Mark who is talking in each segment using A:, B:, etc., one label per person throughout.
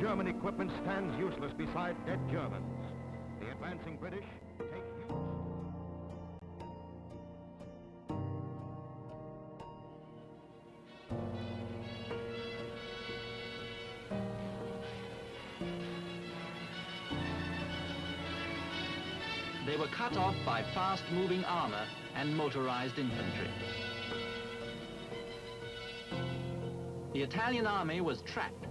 A: German equipment stands useless beside dead Germans. The advancing British take huge...
B: They were cut off by fast-moving armor and motorized infantry. The Italian army was trapped.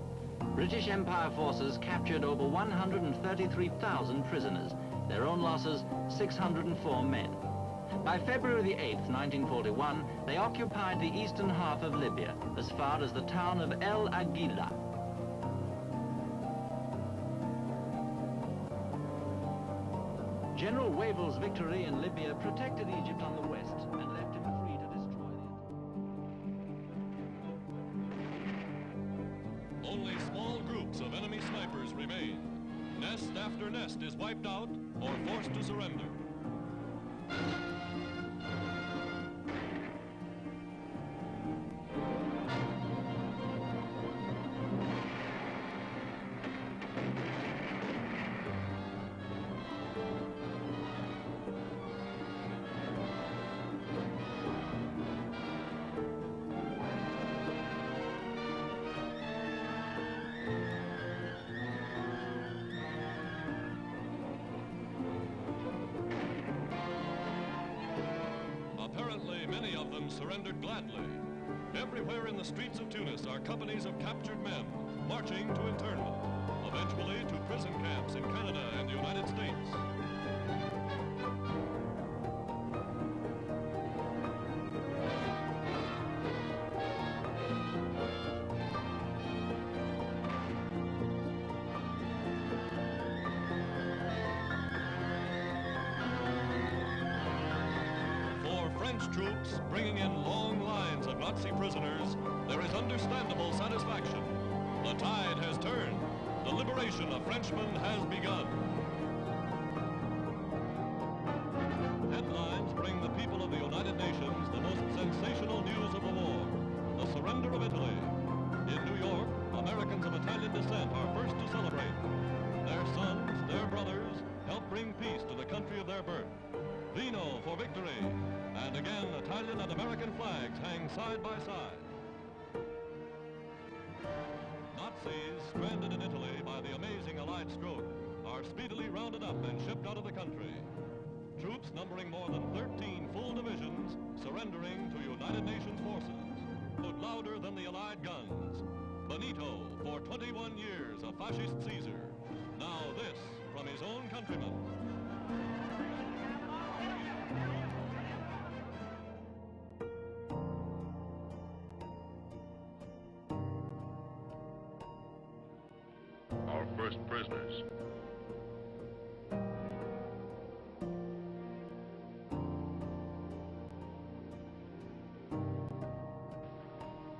B: British Empire forces captured over 133,000 prisoners. Their own losses, 604 men. By February the 8th, 1941, they occupied the eastern half of Libya, as far as the town of El Aguila. General Wavell's victory in Libya protected Egypt on the west and left him free to destroy it.
C: Only small groups of enemy snipers remain. Nest after nest is wiped out or forced to surrender. Many of them surrendered gladly. Everywhere in the streets of Tunis are companies of captured men marching to internment, eventually to prison camps in Canada and the United States. Troops bringing in long lines of Nazi prisoners, there is understandable satisfaction. The tide has turned. The liberation of Frenchmen has begun. Headlines bring the people of the United Nations the most sensational news of the war, the surrender of Italy. In New York, Americans of Italian descent are first to celebrate. Their sons, their brothers, help bring peace to the country of their birth. Vino for victory. And again, Italian and American flags hang side by side. Nazis stranded in Italy by the amazing Allied stroke are speedily rounded up and shipped out of the country. Troops numbering more than 13 full divisions surrendering to United Nations forces. But louder than the Allied guns. Benito for 21 years a fascist Caesar. Now this from his own countrymen.
D: First prisoners.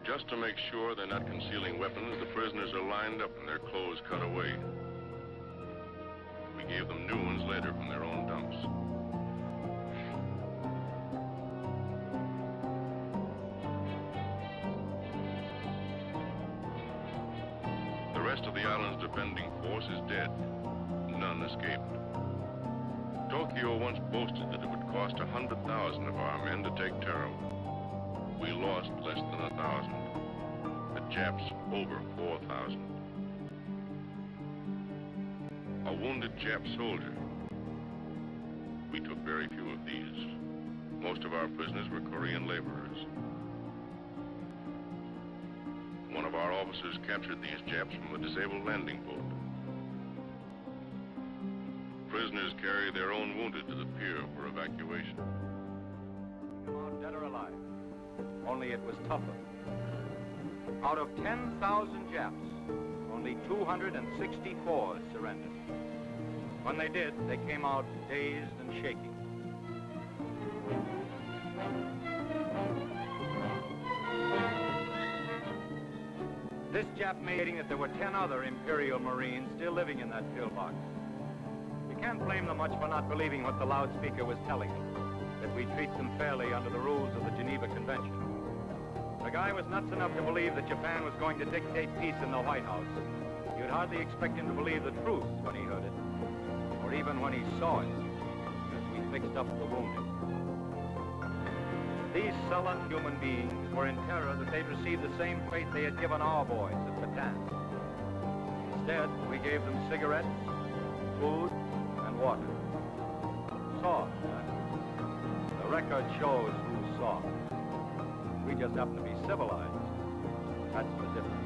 D: Just to make sure they're not concealing weapons, the prisoners are lined up and their clothes cut away. We gave them new ones later from their own dumps. The rest of the island's defending force is dead. None escaped. Tokyo once boasted that it would cost 100,000 of our men to take Tarawa. We lost less than 1,000. The Japs over 4,000. A wounded Jap soldier. We took very few of these. Most of our prisoners were Korean laborers. One of our officers captured these Japs from a disabled landing boat. Prisoners carried their own wounded to the pier for evacuation.
A: Dead or alive, only it was tougher. Out of 10,000 Japs, only 264 surrendered. When they did, they came out dazed and shaking. This Jap made that there were 10 other Imperial Marines still living in that pillbox. You can't blame them much for not believing what the loudspeaker was telling them, that we treat them fairly under the rules of the Geneva Convention. The guy was nuts enough to believe that Japan was going to dictate peace in the White House. You'd hardly expect him to believe the truth when he heard it, or even when he saw it, as we fixed up the wounded. These sullen human beings were in terror that they'd receive the same fate they had given our boys at Bataan. Instead, we gave them cigarettes, food, and water. Soft, huh? The record shows who's soft. We just happen to be civilized. That's the difference.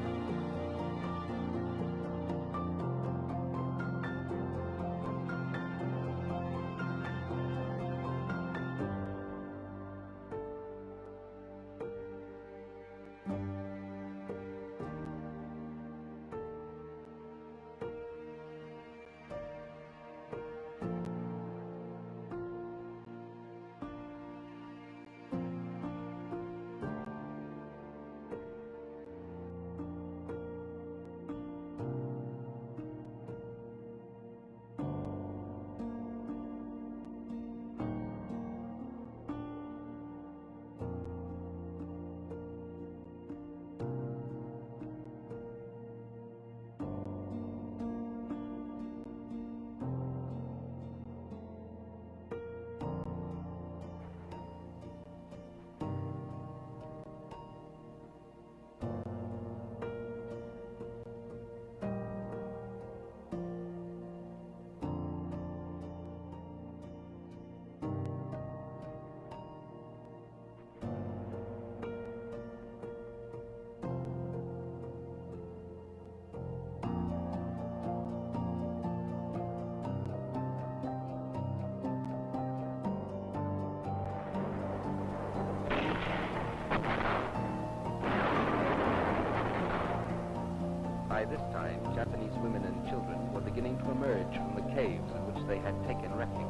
E: By this time, Japanese women and children were beginning to emerge from the caves in which they had taken refuge.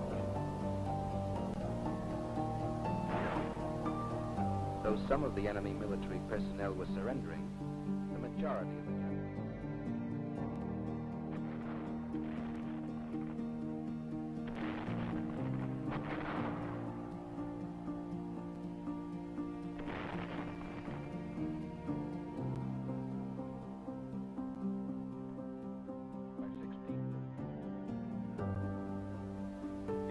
E: Though some of the enemy military personnel were surrendering, the majority of the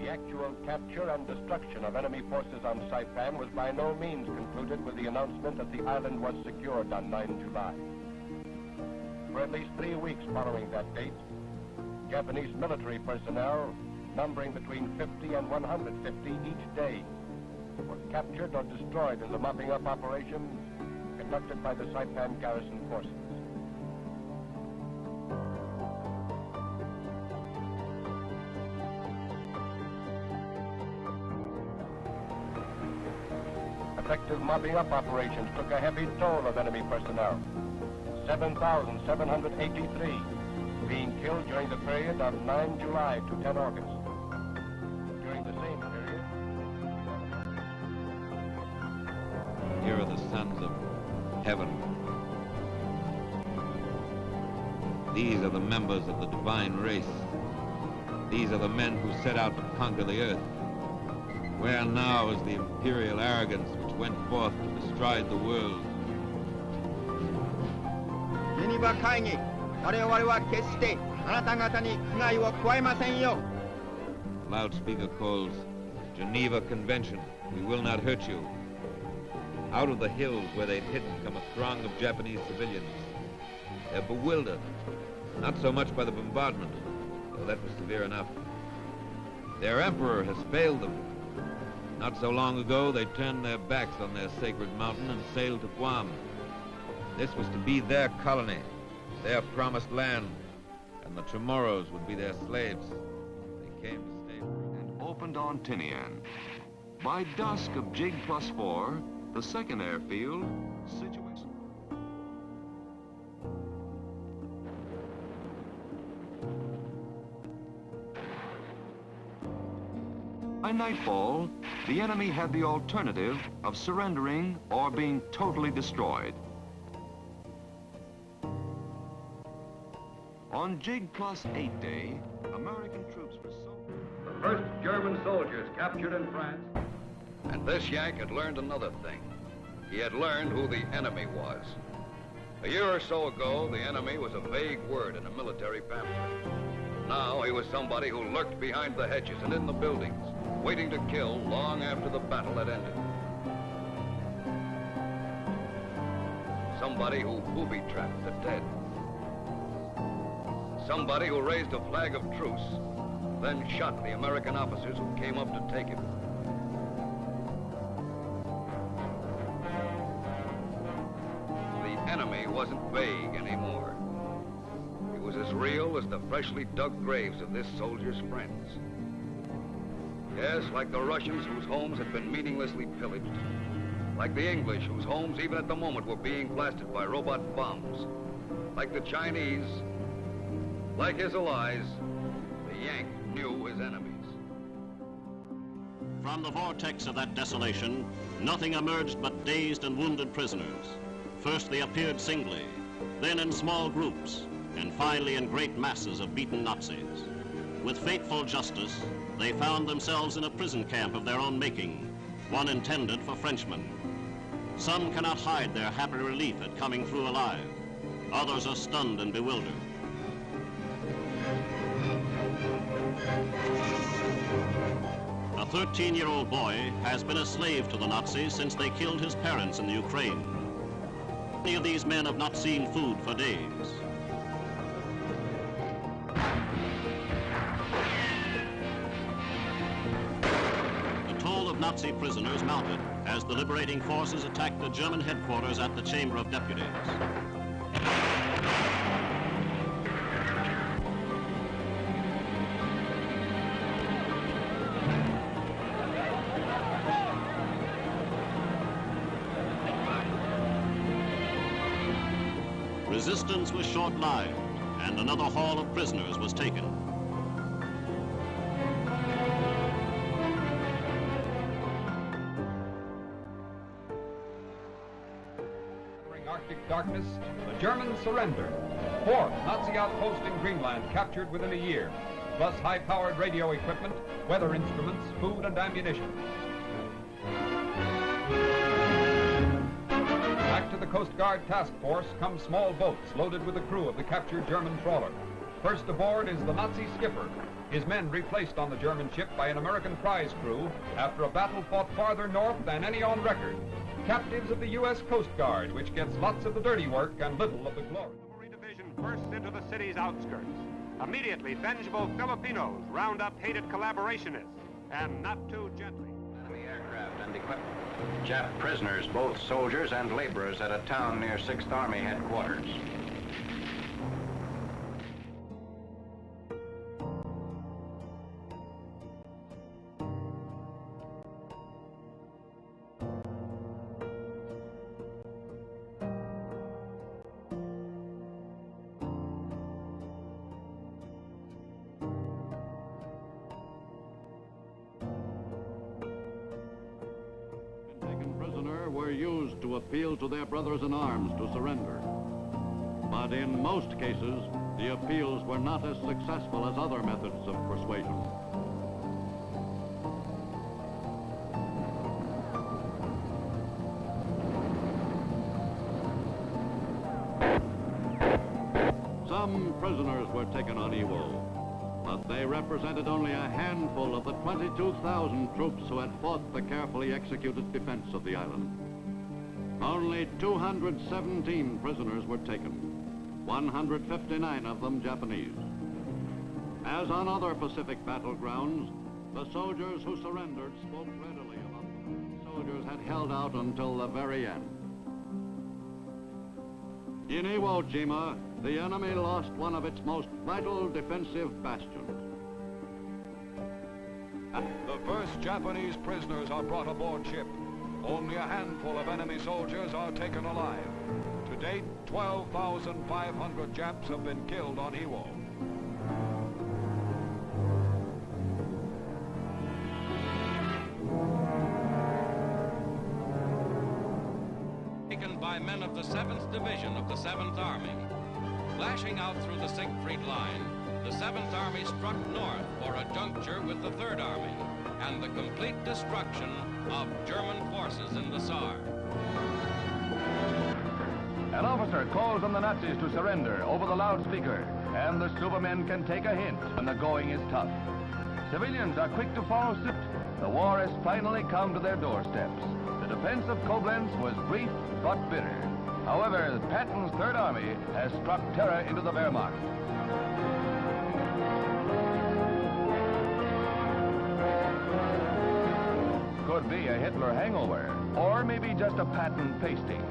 F: The actual capture and destruction of enemy forces on Saipan was by no means concluded with the announcement that the island was secured on 9 July. For at least 3 weeks following that date, Japanese military personnel, numbering between 50 and 150 each day, were captured or destroyed in the mopping up operations conducted by the Saipan garrison forces. Effective mopping up operations took a heavy toll of enemy personnel, 7,783 being killed during the period of 9 July to 10 August. During the same period...
G: Here are the sons of heaven. These are the members of the divine race. These are the men who set out to conquer the earth. Where now is the imperial arrogance which went forth to bestride the world? Loudspeaker calls, Geneva Convention, we will not hurt you. Out of the hills where they'd hidden come a throng of Japanese civilians. They're bewildered, not so much by the bombardment, though that was severe enough. Their emperor has failed them. Not so long ago, they turned their backs on their sacred mountain and sailed to Guam. This was to be their colony, their promised land, and the Chamorros would be their slaves. They came to stay
C: And opened on Tinian. By dusk of Jig +4, the second airfield situated. By nightfall, the enemy had the alternative of surrendering or being totally destroyed. On Jig +8 day, American troops were so...
A: The first German soldiers captured in France.
H: And this Yank had learned another thing. He had learned who the enemy was. A year or so ago, the enemy was a vague word in a military pamphlet. Now he was somebody who lurked behind the hedges and in the buildings, waiting to kill long after the battle had ended. Somebody who booby-trapped the dead. Somebody who raised a flag of truce, then shot the American officers who came up to take him. The enemy wasn't vague anymore. It was as real as the freshly dug graves of this soldier's friends. Yes, like the Russians whose homes had been meaninglessly pillaged. Like the English whose homes even at the moment were being blasted by robot bombs. Like the Chinese, like his allies, the Yank knew his enemies.
I: From the vortex of that desolation, nothing emerged but dazed and wounded prisoners. First they appeared singly, then in small groups, and finally in great masses of beaten Nazis. With fateful justice, they found themselves in a prison camp of their own making, one intended for Frenchmen. Some cannot hide their happy relief at coming through alive. Others are stunned and bewildered. A 13-year-old boy has been a slave to the Nazis since they killed his parents in the Ukraine. Many of these men have not seen food for days. The toll of Nazi prisoners mounted as the liberating forces attacked the German headquarters at the Chamber of Deputies. Resistance was short-lived, and another haul of prisoners was taken.
J: During Arctic darkness, the Germans surrendered. Fourth Nazi outpost in Greenland captured within a year, plus high-powered radio equipment, weather instruments, food and ammunition. Back to the Coast Guard task force come small boats loaded with the crew of the captured German trawler. First aboard is the Nazi skipper, his men replaced on the German ship by an American prize crew after a battle fought farther north than any on record. Captives of the U.S. Coast Guard, which gets lots of the dirty work and little of the glory.
K: Cavalry division bursts into the city's outskirts. Immediately, vengeful Filipinos round up hated collaborationists, and not too gently.
A: Enemy aircraft and equipment. Jap prisoners, both soldiers and laborers, at a town near 6th Army headquarters.
L: Were used to appeal to their brothers in arms to surrender. But in most cases, the appeals were not as successful as other methods of persuasion. Some prisoners were taken on Iwo, but they represented only a handful of the 22,000 troops who had fought the carefully executed defense of the island. Only 217 prisoners were taken, 159 of them Japanese. As on other Pacific battlegrounds, the soldiers who surrendered spoke readily among them. Soldiers had held out until the very end. In Iwo Jima, the enemy lost one of its most vital defensive bastions.
M: The first Japanese prisoners are brought aboard ship. Only a handful of enemy soldiers are taken alive. To date, 12,500 Japs have been killed on Iwo.
N: Taken by men of the 7th Division of the 7th Army. Flashing out through the Siegfried Line, the 7th Army struck north for a juncture with the 3rd Army and the complete destruction of German forces in the Saar.
O: An officer calls on the Nazis to surrender over the loudspeaker, and the Supermen can take a hint when the going is tough. Civilians are quick to follow suit. The war has finally come to their doorsteps. The defense of Koblenz was brief but bitter. However, Patton's Third Army has struck terror into the Wehrmacht. Could be a Hitler hangover, or maybe just a Patton pasting.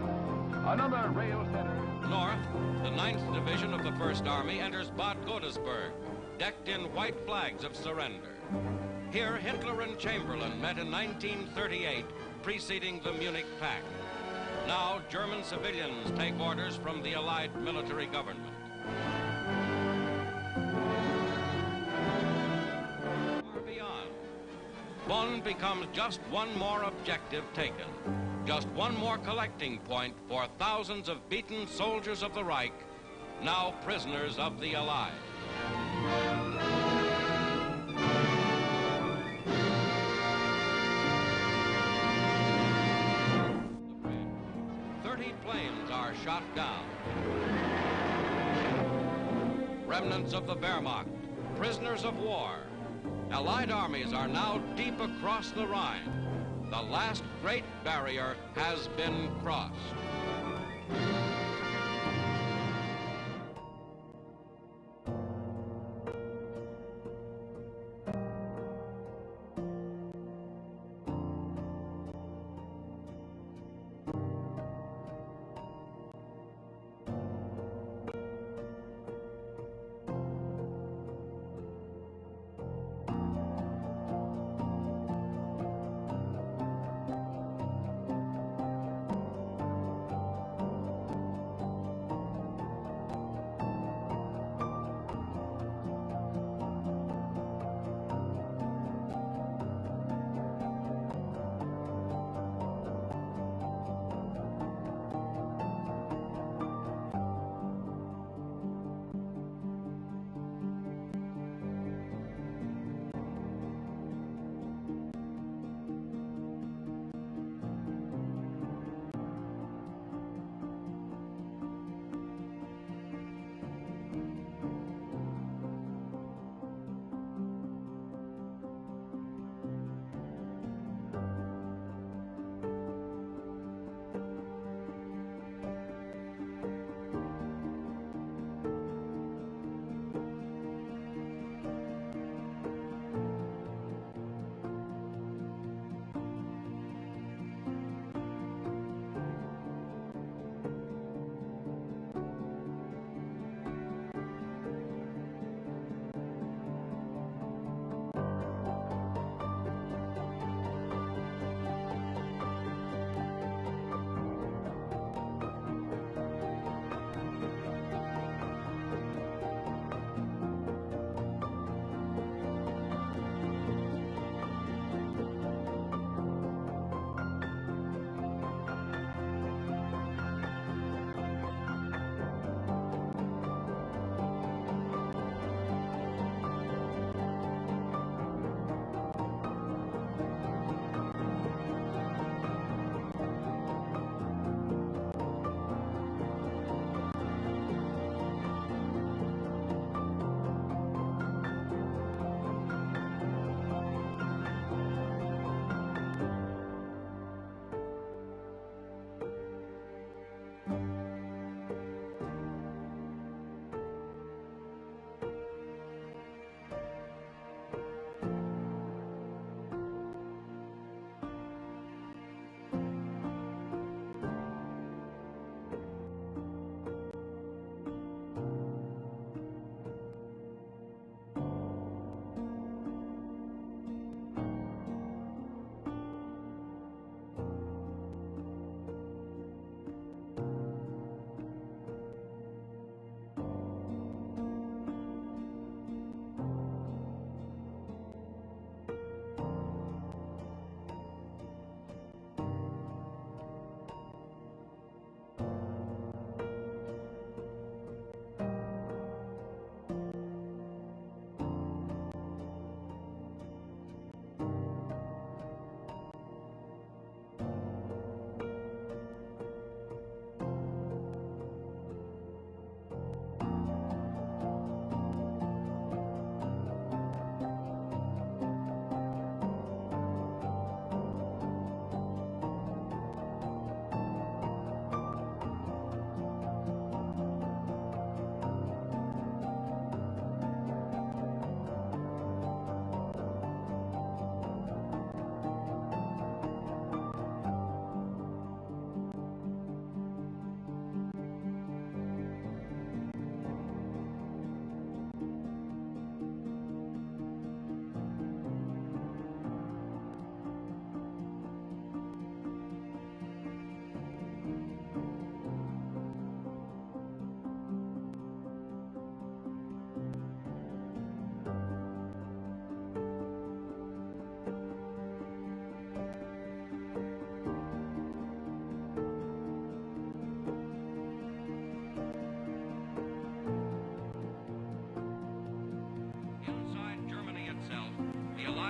O: Another rail center.
N: North, the 9th Division of the 1st Army enters Bad Godesberg, decked in white flags of surrender. Here, Hitler and Chamberlain met in 1938, preceding the Munich Pact. Now, German civilians take orders from the Allied military government. Far beyond, Bonn becomes just one more objective taken, just one more collecting point for thousands of beaten soldiers of the Reich, now prisoners of the Allies. 30 planes are shot down. Remnants of the Wehrmacht, prisoners of war. Allied armies are now deep across the Rhine. The last great barrier has been crossed.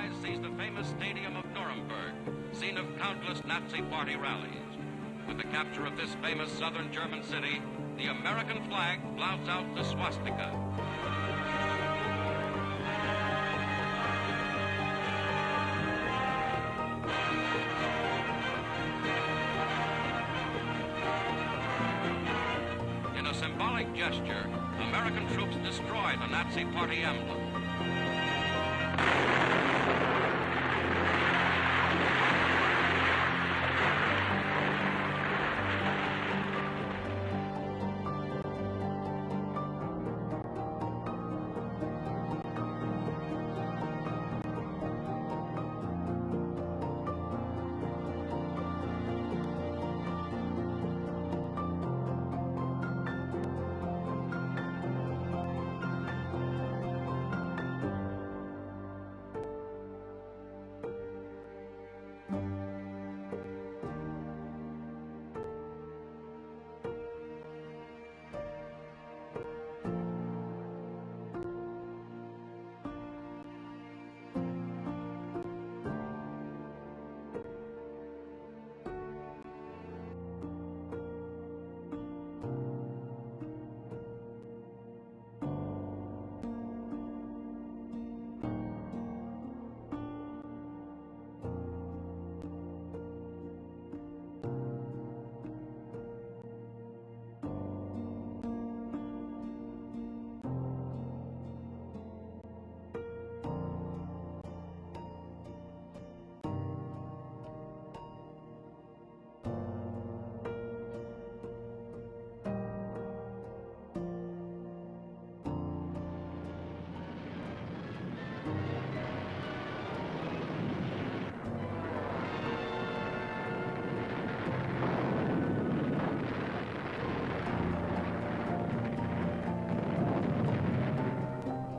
N: eye sees the famous stadium of Nuremberg, scene of countless Nazi party rallies. With the capture of this famous southern German city, the American flag flouts out the swastika. In a symbolic gesture, American troops destroy the Nazi party emblem.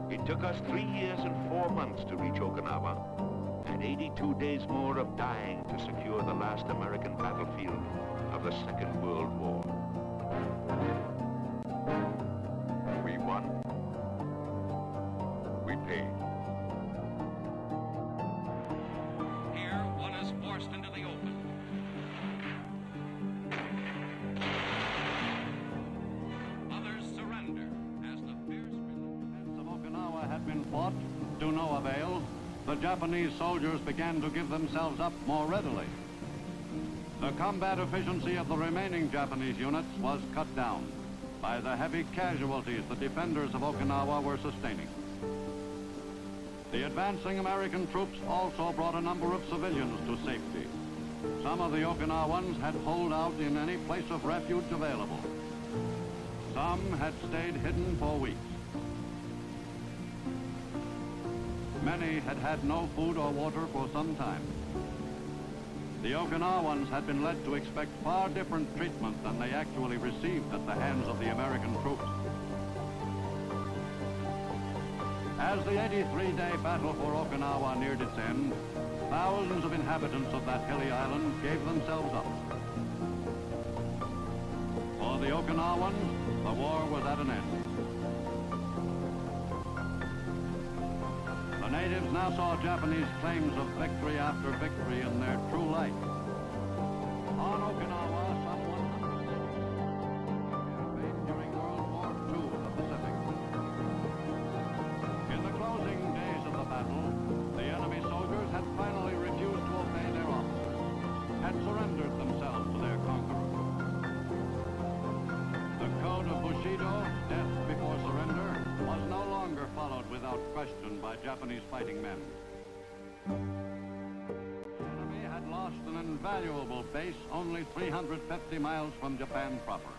P: It took us 3 years and 4 months to reach Okinawa, and 82 days more of dying to secure the last American battlefield of the Second World War. We won. We paid.
N: Here, one is forced into the open. Others surrender as the fierce
L: defense of Okinawa had been fought to no avail. The Japanese soldiers began to give themselves up more readily. The combat efficiency of the remaining Japanese units was cut down by the heavy casualties the defenders of Okinawa were sustaining. The advancing American troops also brought a number of civilians to safety. Some of the Okinawans had holed out in any place of refuge available. Some had stayed hidden for weeks. Many had had no food or water for some time. The Okinawans had been led to expect far different treatment than they actually received at the hands of the American troops. As the 83-day battle for Okinawa neared its end, thousands of inhabitants of that hilly island gave themselves up. For the Okinawans, the war was at an end. The natives now saw Japanese claims of victory after victory in their true light. On Okinawa, some 100 campaigned during World War II of the Pacific. In the closing days of the battle, the enemy soldiers had finally refused to obey their officers, had surrendered themselves to their conqueror. The code of Bushido, death before surrender, was no longer followed without question by Japanese fighting men. The enemy had lost an invaluable base only 350 miles from Japan proper.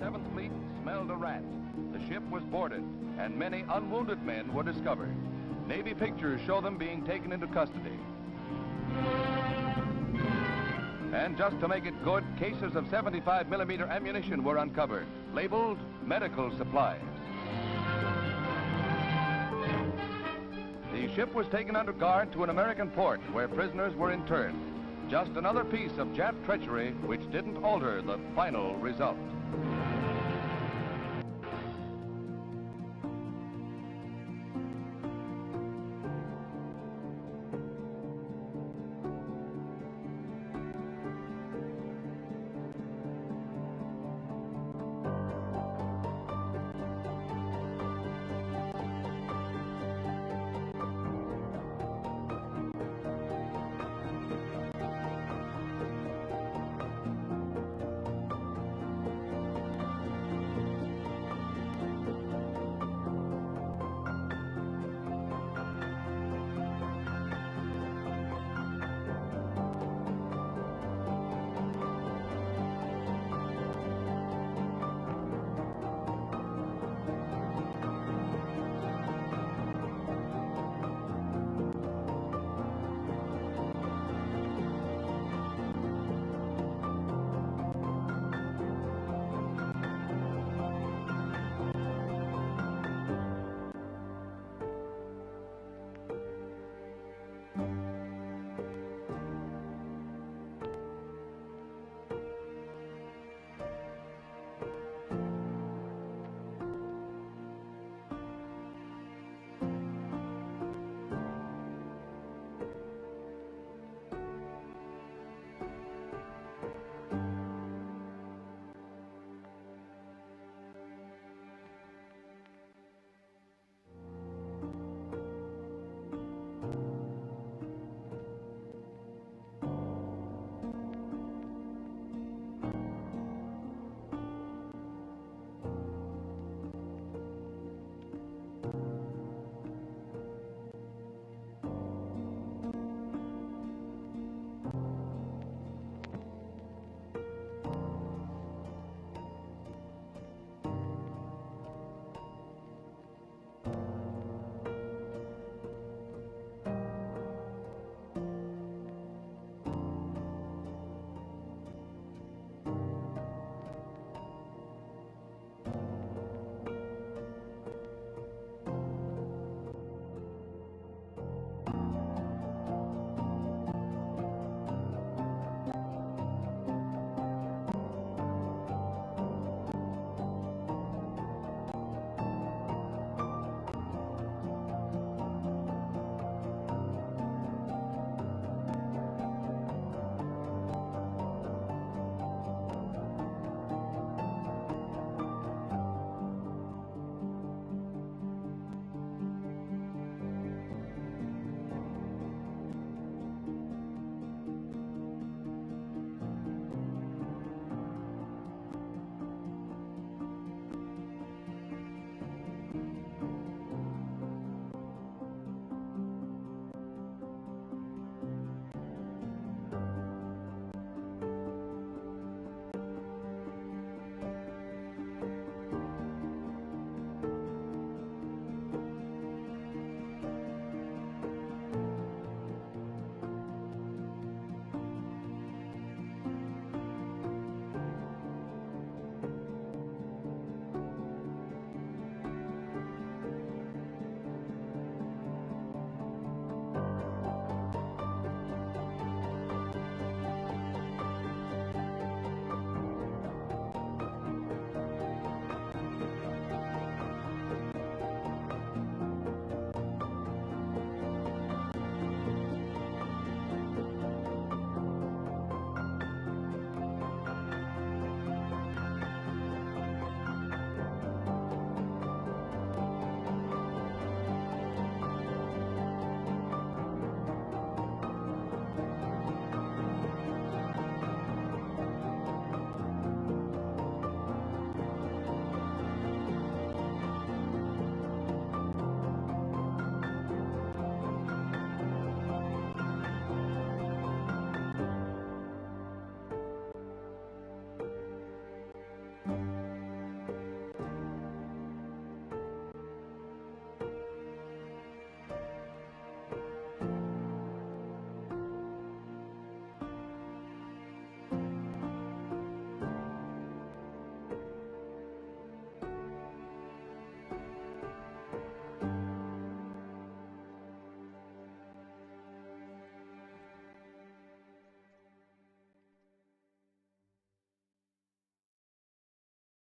O: 7th Fleet smelled a rat. The ship was boarded, and many unwounded men were discovered. Navy pictures show them being taken into custody. And just to make it good, cases of 75mm ammunition were uncovered, labeled medical supplies. The ship was taken under guard to an American port where prisoners were interned. Just another piece of Jap treachery which didn't alter the final result.